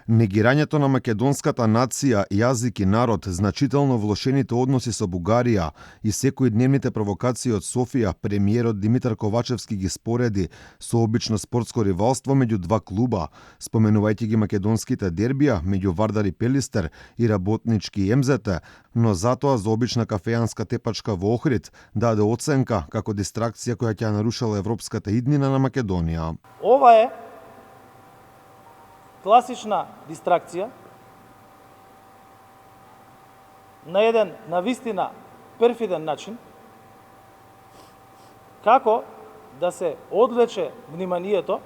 Негирањето на македонската нација, јазик и народ, значително влошените односи со Бугарија и секојдневните провокации од Софија, премиерот Димитар Ковачевски ги спореди со обично спортско ривалство меѓу два клуба, споменувајќи ги македонските дербија меѓу Вардар и Пелистер и работнички МЗТ, но затоа за обична кафејанска тепачка во Охрид даде оценка како дистракција која ќе нарушила европската иднина на Македонија. Ова е класична дистракција на еден навистина перфиден начин како да се одвлече вниманието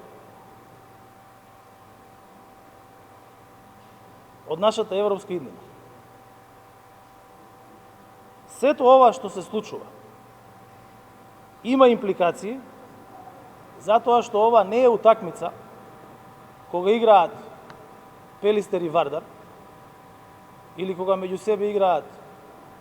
од нашата европска иднина. Сето ова што се случува има импликации затоа што ова не е утакмица кога играат Пелистер и Вардар, или кога меѓу себе играат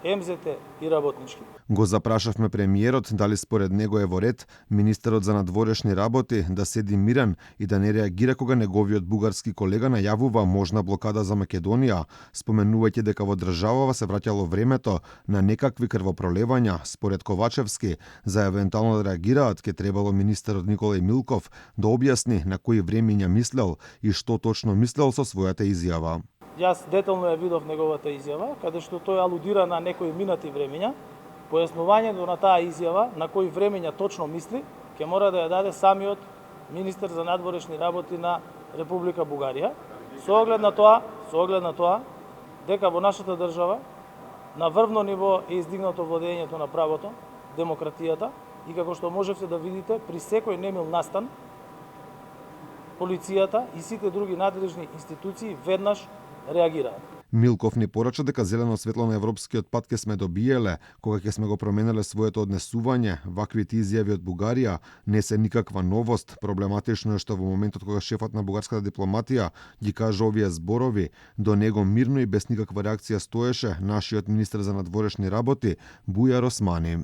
МЗТ и работнички. Го запрашавме премиерот дали според него е во ред министерот за надворешни работи да седи мирен и да не реагира кога неговиот бугарски колега најавува можна блокада за Македонија, споменувајќи дека во државава се враќало времето на некакви крвопролевања. Според Ковачевски, за евентуално да реагираат ќе требало министерот Николај Милков да објасни на кои времиња мислел и што точно мислел со својата изјава. Јас детално ја видов неговата изјава, каде што тој алудира на некои минати времиња. Појаснувањето на таа изјава, на кои времиња точно мисли, ќе мора да ја даде самиот министер за надворешни работи на Република Бугарија, со оглед на тоа дека во нашата држава на врвно ниво е издигнато владењето на правото, демократијата и како што можевте да видите при секој немил настан, полицијата и сите други надлежни институции веднаш реагираат. Милков ни порача дека зелено светло на европскиот пат ќе сме добиеле, кога ќе сме го променеле своето однесување. Ваквите изјави од Бугарија не се никаква новост. Проблематично е што во моментот кога шефот на бугарската дипломатија ги кажа овие зборови, до него мирно и без никаква реакција стоеше нашиот министер за надворешни работи Бујар Османи.